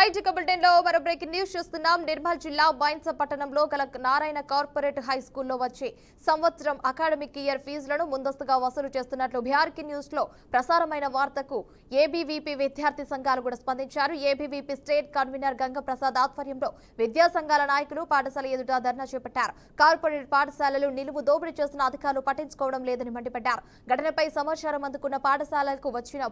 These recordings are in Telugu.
రైట్ బులెటిన్ లో మరో బ్రేకింగ్ న్యూస్ చూస్తున్నాం. నిర్మల్ జిల్లా బైన్స పట్టణంలో గల నారాయణ కార్పొరేట్ హై స్కూల్లో వచ్చే సంవత్సరం అకాడమిక్ ఇయర్ ఫీజులను ముందస్తుగా వసూలు చేస్తున్నట్లు బీఆర్కే న్యూస్ లో ప్రసారమైన వార్తకు ఏబీవీపీ విద్యార్థి సంఘాలు కూడా స్పందించారు. ఏబీవీపీ స్టేట్ కన్వీనర్ గంగప్రసాద్ ఆధ్వర్యంలో విద్యా సంఘాల నాయకులు పాఠశాల ఎదుట ధర్నా చేపట్టారు. కార్పొరేట్ పాఠశాలలు నిలువు దోపిడీ చేస్తున్న అధికారులు పట్టించుకోవడం లేదని మండిపడ్డారు. ఘటనపై సమాచారం అందుకున్న పాఠశాలకు వచ్చిన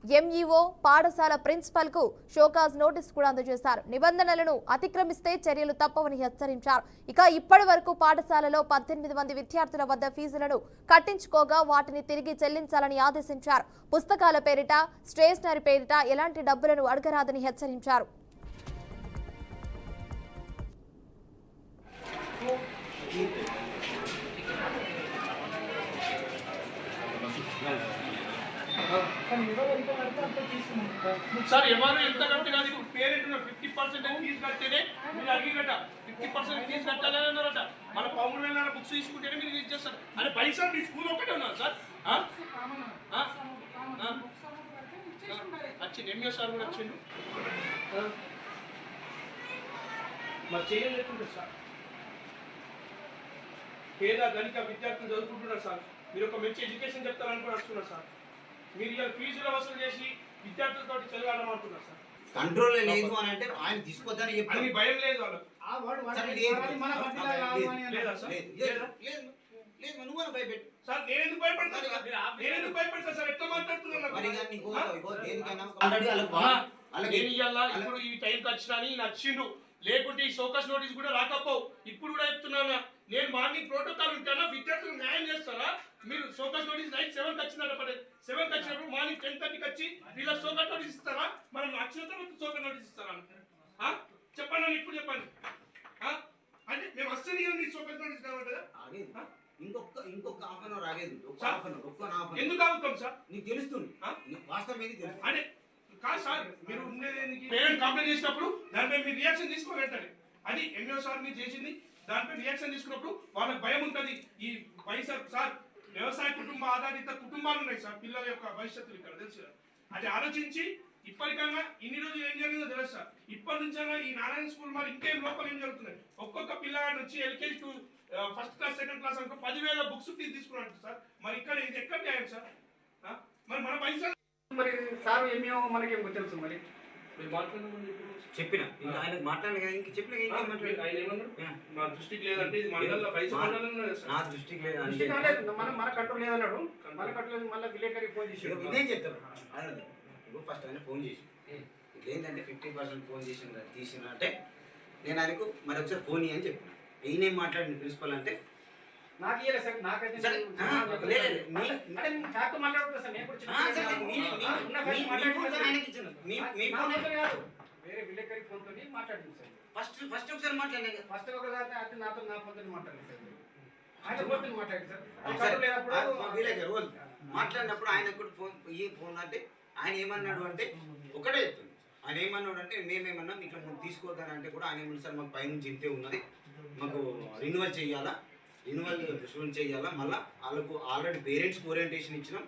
ఎంఈఓ పాఠశాల ప్రిన్సిపల్ కు షోకాజ్ నోటీస్ కూడా అందజేశారు. నిబంధనలను అతిక్రమిస్తే చర్యలు తప్పవని హెచ్చరించారు. ఇక ఇప్పటి వరకు పాఠశాలలో 18 మంది విద్యార్థుల వద్ద ఫీజులను కట్టించుకోగా వాటిని తిరిగి చెల్లించాలని ఆదేశించారు. పుస్తకాల పేరిట స్టేషనరీ పేరిట ఎలాంటి డబ్బులను అడగరాదని హెచ్చరించారు. సార్ ఎవరు ఎంత కట్టి కానీ పేరెంట్ 50% ఫీజు కడితేనే మీరు అడిగినట 50% ఫీజు కట్టాలని అన్నారట. మన 13,000 బుక్స్ తీసుకుంటేనే మీరు ఇచ్చేస్తారు. అరే పైసా మీ స్కూల్ ఒకటే ఉన్నారు సార్. వచ్చింది ఎంఏ సార్ కూడా వచ్చిండు. మరి చేయలేకుంటారు సార్. పేద ధనిక విద్యార్థులు చదువుకుంటున్నారు సార్. మీరు ఒక మంచి ఎడ్యుకేషన్ చెప్తారనుకుని వస్తున్నారు సార్. మీరు ఇలా ఫీజుల వసూలు చేసి విద్యార్థులతో చదివాలనుకుంటున్నారు సార్. కంట్రోల్ లేదు అని అంటే ఆయన తీసుకోవద్దని చెప్పి భయం లేదు వాళ్ళు. నువ్వు భయపెట్టు సార్. నేను ఎందుకు భయపడతాను సార్? ఎట్లా మాట్లాడుతున్నాను? ఇప్పుడు ఈ టైంకి వచ్చినా నచ్చిండు, లేకుంటే ఈ సోకస్ నోటీస్ కూడా రాకపోవు. ఇప్పుడు కూడా చెప్తున్నాను, నేను మార్నింగ్ ప్రోటోకాల్ ఉంటానా, విద్యార్థులు న్యాయం చేస్తారా? మీరు సోకస్ నోటీస్ నైట్ 7కి వచ్చిందట. 7కి వచ్చినప్పుడు మార్నింగ్ 10:30కి వచ్చి వీళ్ళ సోకస్ నోటీస్ ఇస్తారా? మనం వచ్చిన తర్వాత సోకస్ నోటీస్ ఇస్తారా? చెప్పండి, ఇప్పుడు చెప్పండి. అంటే మేము వస్తే సోకస్ నోటీస్ కావాలి. ఇంకొక హాఫ్ అన్ అవర్ ఆగేది. ఎందుకు ఆగుతాం సార్? నీకు తెలుస్తుంది వాస్తవం ఏది తెలుసు. అంటే కాదు సార్, మీరు పేరెంట్ కంప్లైంట్ చేసినప్పుడు దానిపై మీరు రియాక్షన్ తీసుకోవాలి. అది ఎంఓ సార్ మీరు చేసింది. దానిపై రియాక్షన్ తీసుకున్నప్పుడు వాళ్ళకి భయం ఉంటుంది. ఈ పైసా సార్, వ్యవసాయ కుటుంబ ఆధారిత కుటుంబాలు ఉన్నాయి సార్. పిల్లల యొక్క భవిష్యత్తు ఇక్కడ తెలుసు. అది ఆలోచించి ఇప్పటికన్నా ఇన్ని రోజులు ఏం జరిగిందో తెలుసు సార్. ఇప్పటి నుంచైనా ఈ నారాయణ స్కూల్ మరి ఇంకేం లోపల ఏం జరుగుతున్నాయి. ఒక్కొక్క పిల్లగాడు వచ్చి LKG to first class second class అనుకో 10,000 బుక్స్ ఫీజు తీసుకున్నాడు సార్. మరి ఇక్కడ ఇది ఎక్కడ న్యాయం సార్? మరి మన పైసలు మరి సార్ ఏమేమో మనకేమో తెలుసు. మరి చెప్పిన ఆయనకు మాట్లాడలేదు కదా, ఇంక చెప్పిన మా దృష్టికి లేదంటే నా దృష్టికి లేదు, మన కంట్రోల్ లేదన్నాడు. మన కంట్రోల్ మళ్ళీ విలేకరికి ఫోన్ చేసి ఇదేం చెప్తారు. అదే ఫస్ట్ ఆయన ఫోన్ చేసి ఏంటంటే 50% ఫోన్ తీసిన అంటే నేను ఆయనకు మరి ఒకసారి ఫోన్ ఇయ్యని చెప్పిన. ఈయనేం మాట్లాడింది ప్రిన్సిపల్ అంటే నాకు ఇయ్యలేదు సార్. నాకైతే వేరే విలేకరి ఫోన్ తోని మాట్లాడింది సార్. ఫస్ట్ ఒకసారి మాట్లాడినా ఫస్ట్ ఒకసారి అయితే నాతో నా ఫోన్ తోని మాట్లాడింది సార్. ఆయన ఫోన్ తోని మాట్లాడింది సార్. విలేకరు మాట్లాడినప్పుడు ఆయన కూడా ఫోన్ అంటే ఆయన ఏమన్నాడు అంటే ఒకటే చెప్తుంది. ఆయన ఏమన్నాడు అంటే మేమేమన్నా ఇట్లా తీసుకోవద్దని అంటే కూడా ఆయన ఏమన్నా సార్ మాకు పైనుంచి ఇంతే ఉన్నది, మాకు రిన్యువల్ చేయాలా, రిన్యువల్ స్టూడెంట్ చేయాలా, మళ్ళీ వాళ్ళకు ఆల్రెడీ పేరెంట్స్కి ఓరియంటేషన్ ఇచ్చినాం,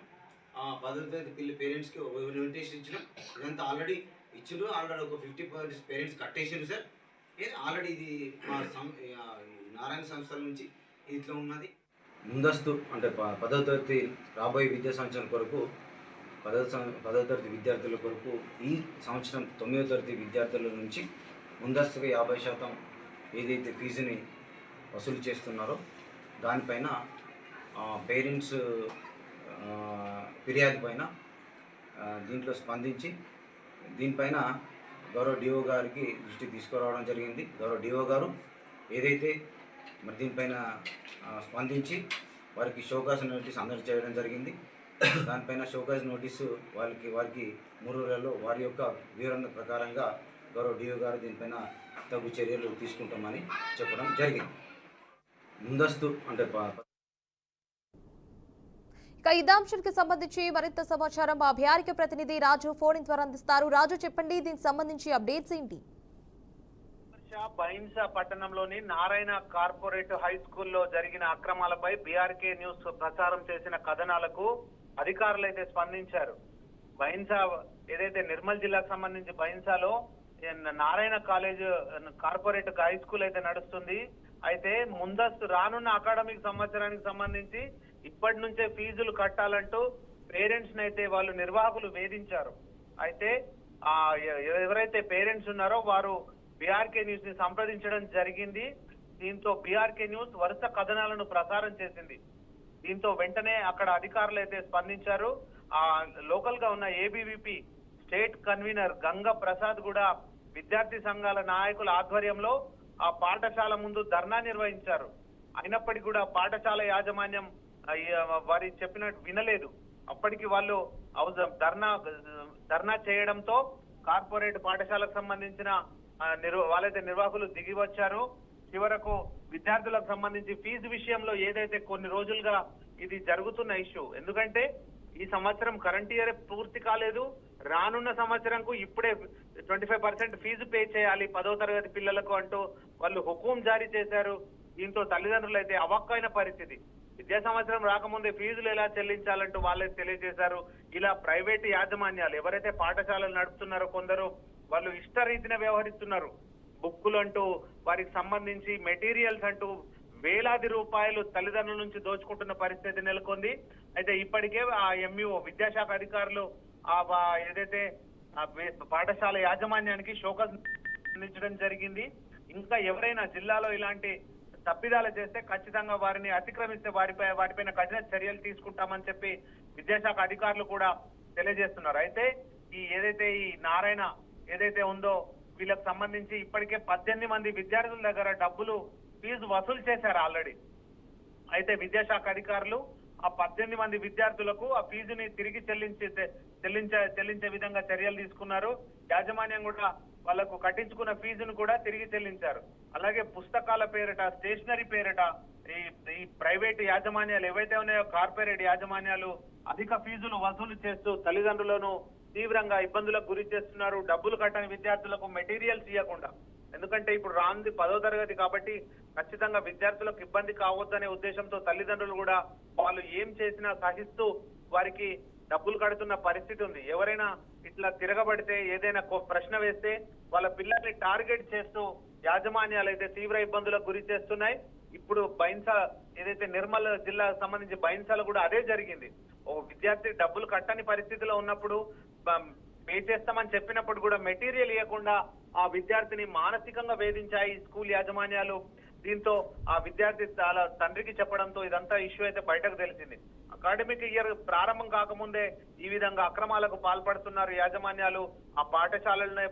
10వ తరగతి పిల్లల పేరెంట్స్కి ఓరియంటేషన్ ఇచ్చినాం. ఇదంతా ఆల్రెడీ ఇచ్చిండ్రు. ఆల్రెడీ ఒక 50% పేరెంట్స్ కట్టేసిండ్రు సార్. ఆల్రెడీ ఇది మా నారాయణ సంస్థల నుంచి ఇట్లా ఉన్నది. ముందస్తు అంటే 10వ తరగతి రాబోయే విద్యా సంవత్సరం కొరకు 10వ తరగతి విద్యార్థుల కొరకు ఈ సంవత్సరం 9వ తరగతి విద్యార్థుల నుంచి ముందస్తుగా 50% ఏదైతే ఫీజుని వసూలు చేస్తున్నారో దానిపైన పేరెంట్స్ ఫిర్యాదు పైన దీంట్లో స్పందించి దీనిపైన గౌరవ డిఓ గారికి దృష్టికి తీసుకురావడం జరిగింది. గౌరవ డిఓ గారు ఏదైతే మరి దీనిపైన స్పందించి వారికి షోకాజ్ నోటీస్ అందజేయడం చేయడం జరిగింది. దానిపైన షోకాజ్ నోటీసు వారికి 3 రోజులలో వారి యొక్క వివరణ ప్రకారంగా గౌరవ డిఓ గారు దీనిపైన తగు చర్యలు తీసుకుంటామని చెప్పడం జరిగింది. ముందస్తు అంటే ఇక ఈ అంశానికి సంబంధించి మరింత సమాచారం మా బీఆర్కే ప్రతినిధి రాజు ఫోన్ ద్వారా అందిస్తారు. రాజు చెప్పండి, దీనికి సంబంధించి అప్డేట్స్ ఏంటి? బైన్స పట్టణంలోని నారాయణ కార్పొరేట్ హై స్కూల్లో జరిగిన అక్రమాలపై బీఆర్కే న్యూస్ ప్రచారం చేసిన కథనాలకు అధికారులు అయితే స్పందించారు. బైన్సా ఏదైతే నిర్మల్ జిల్లాకు సంబంధించి బైన్సాలో Narayana college corporate high school అయితే నడుస్తుంది. అయితే ముందస్తు రానున్న అకాడమిక్ సంవత్సరానికి సంబంధించి ఇప్పటి నుంచే ఫీజులు కట్టాలంటూ పేరెంట్స్ అయితే వాళ్ళు నిర్వాహకులు వేధించారు. అయితే ఎవరైతే పేరెంట్స్ ఉన్నారో వారు బీఆర్కే న్యూస్ ని సంప్రదించడం జరిగింది. దీంతో బీఆర్కే న్యూస్ వరుస కథనాలను ప్రసారం చేసింది. దీంతో వెంటనే అక్కడ అధికారులు అయితే స్పందించారు. ఆ లోకల్ గా ఉన్న ABVP state convener Ganga Prasad కూడా విద్యార్థి సంఘాల నాయకుల ఆధ్వర్యంలో ఆ పాఠశాల ముందు ధర్నా నిర్వహించారు. అయినప్పటికీ కూడా పాఠశాల యాజమాన్యం వారి చెప్పినట్టు వినలేదు. అప్పటికి వాళ్ళు ధర్నా చేయడంతో కార్పొరేట్ పాఠశాలకు సంబంధించిన వాళ్ళైతే నిర్వాహకులు దిగి వచ్చారు. చివరకు విద్యార్థులకు సంబంధించి ఫీజు విషయంలో ఏదైతే కొన్ని రోజులుగా ఇది జరుగుతున్న ఇష్యూ, ఎందుకంటే ఈ సంవత్సరం కరెంట్ ఇయర్ పూర్తి కాలేదు, రానున్న సంవత్సరంకు ఇప్పుడే 25% ఫీజు పే చేయాలి 10వ తరగతి పిల్లలకు అంటూ వాళ్ళు హుకుం జారీ చేశారు. దీంతో తల్లిదండ్రులు అయితే అవాక్కైన పరిస్థితి. విద్యా సంవత్సరం రాకముందే ఫీజులు ఎలా చెల్లించాలంటూ వాళ్ళే తెలియజేశారు. ఇలా ప్రైవేటు యాజమాన్యాలు ఎవరైతే పాఠశాలలు నడుపుతున్నారో కొందరు వాళ్ళు ఇష్టరీతిన వ్యవహరిస్తున్నారు. బుక్కులు అంటూ వారికి సంబంధించి మెటీరియల్స్ అంటూ వేలాది రూపాయలు తల్లిదండ్రుల నుంచి దోచుకుంటున్న పరిస్థితి నెలకొంది. అయితే ఇప్పటికే ఆ ఎంఈఓ విద్యాశాఖ అధికారులు ఏదైతే పాఠశాల యాజమాన్యానికి షోకాజ్ అందించడం జరిగింది. ఇంకా ఎవరైనా జిల్లాలో ఇలాంటి తప్పిదాలు చేస్తే ఖచ్చితంగా వారిని అతిక్రమిస్తే వారిపైన కఠిన చర్యలు తీసుకుంటామని చెప్పి విద్యాశాఖ అధికారులు కూడా తెలియజేస్తున్నారు. అయితే ఏదైతే ఈ నారాయణ ఏదైతే ఉందో వీళ్ళకి సంబంధించి ఇప్పటికే 18 మంది విద్యార్థుల దగ్గర డబ్బులు ఫీజు వసూలు చేశారు ఆల్రెడీ. అయితే విద్యాశాఖ అధికారులు ఆ 18 మంది విద్యార్థులకు ఆ ఫీజుని తిరిగి చెల్లించే విధంగా చర్యలు తీసుకున్నారు. యాజమాన్యం కూడా వాళ్లకు కట్టించుకున్న ఫీజును కూడా తిరిగి చెల్లించారు. అలాగే పుస్తకాల పేరిట, స్టేషనరీ పేరిట ఈ ప్రైవేట్ యాజమాన్యాలు ఏవైతే ఉన్నాయో కార్పొరేట్ యాజమాన్యాలు అధిక ఫీజులు వసూలు చేస్తూ తల్లిదండ్రులను తీవ్రంగా ఇబ్బందులకు గురి చేస్తున్నారు. డబ్బులు కట్టని విద్యార్థులకు మెటీరియల్స్ ఇవ్వకుండా, ఎందుకంటే ఇప్పుడు రాంది 10వ తరగతి కాబట్టి ఖచ్చితంగా విద్యార్థులకు ఇబ్బంది కావద్దనే ఉద్దేశంతో తల్లిదండ్రులు కూడా వాళ్ళు ఏం చేసినా సహిస్తూ వారికి డబ్బులు కడుతున్న పరిస్థితి ఉంది. ఎవరైనా ఇట్లా తిరగబడితే ఏదైనా ప్రశ్న వేస్తే వాళ్ళ పిల్లల్ని టార్గెట్ చేస్తూ యాజమాన్యాలు అయితే తీవ్ర ఇబ్బందులకు గురి చేస్తున్నాయి. ఇప్పుడు బైన్సా ఏదైతే నిర్మల్ జిల్లాకు సంబంధించి బైన్సాలో కూడా అదే జరిగింది. ఓ విద్యార్థి డబ్బులు కట్టని పరిస్థితిలో ఉన్నప్పుడు పే చేస్తామని చెప్పినప్పుడు కూడా మెటీరియల్ ఇవ్వకుండా ఆ విద్యార్థిని మానసికంగా వేధించాయి స్కూల్ యాజమాన్యాలు. దీంతో ఆ విద్యార్థి చాలా తండ్రికి చెప్పడంతో ఇదంతా ఇష్యూ అయితే బయటకు తెలిసింది. అకాడమిక్ ఇయర్ ప్రారంభం కాకముందే ఈ విధంగా అక్రమాలకు పాల్పడుతున్నారు యాజమాన్యాలు. ఆ పాఠశాలలోనే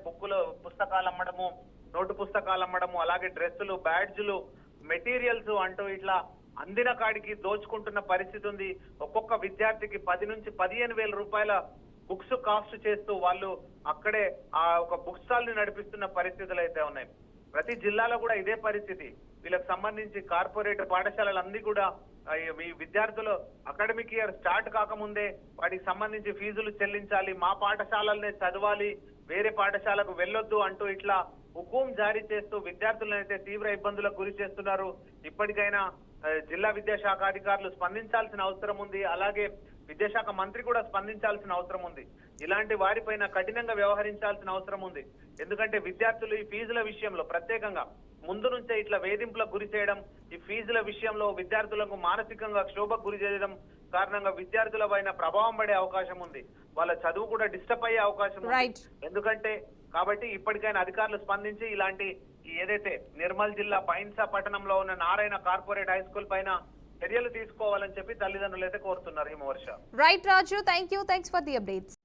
పుస్తకాలు అమ్మడము, నోటు పుస్తకాలు అమ్మడము, అలాగే డ్రెస్సులు, బ్యాడ్జులు, మెటీరియల్స్ అంటూ ఇట్లా అందిన కాడికి దోచుకుంటున్న పరిస్థితి ఉంది. ఒక్కొక్క విద్యార్థికి 10 నుంచి 15 వేల రూపాయల బుక్స్ కాస్ట్ చేస్తూ వాళ్ళు అక్కడే ఆ ఒక బుక్ స్టాల్ ని నడిపిస్తున్న పరిస్థితులు అయితే ఉన్నాయి. ప్రతి జిల్లాలో కూడా ఇదే పరిస్థితి. వీళ్ళకి సంబంధించి కార్పొరేట్ పాఠశాలలన్నీ కూడా ఈ విద్యార్థులు అకాడమిక్ ఇయర్ స్టార్ట్ కాకముందే వాటికి సంబంధించి ఫీజులు చెల్లించాలి, మా పాఠశాలలనే చదవాలి, వేరే పాఠశాలకు వెళ్ళొద్దు అంటూ ఇట్లా హుకుం జారీ చేస్తూ విద్యార్థులను అయితే తీవ్ర ఇబ్బందులకు గురి చేస్తున్నారు. ఇప్పటికైనా జిల్లా విద్యాశాఖ అధికారులు స్పందించాల్సిన అవసరం ఉంది. అలాగే విద్యాశాఖ మంత్రి కూడా స్పందించాల్సిన అవసరం ఉంది. ఇలాంటి వారిపైన కఠినంగా వ్యవహరించాల్సిన అవసరం ఉంది. ఎందుకంటే విద్యార్థులు ఈ ఫీజుల విషయంలో ప్రత్యేకంగా ముందు నుంచే ఇట్లా వేధింపులకు గురి చేయడం, ఈ ఫీజుల విషయంలో విద్యార్థులకు మానసికంగా క్షోభకు గురి చేయడం కారణంగా విద్యార్థుల పైన ప్రభావం పడే అవకాశం ఉంది. వాళ్ళ చదువు కూడా డిస్టర్బ్ అయ్యే అవకాశం ఉంది. ఎందుకంటే కాబట్టి ఇప్పటికైనా అధికారులు స్పందించి ఇలాంటి ఏదైతే నిర్మల్ జిల్లా బైన్సా పట్టణంలో ఉన్న నారాయణ కార్పొరేట్ హై స్కూల్ పైన చర్యలు తీసుకోవాలని చెప్పి తల్లిదండ్రులు అయితే కోరుతున్నారు. Himavarsha. Right Raju, thanks for the updates.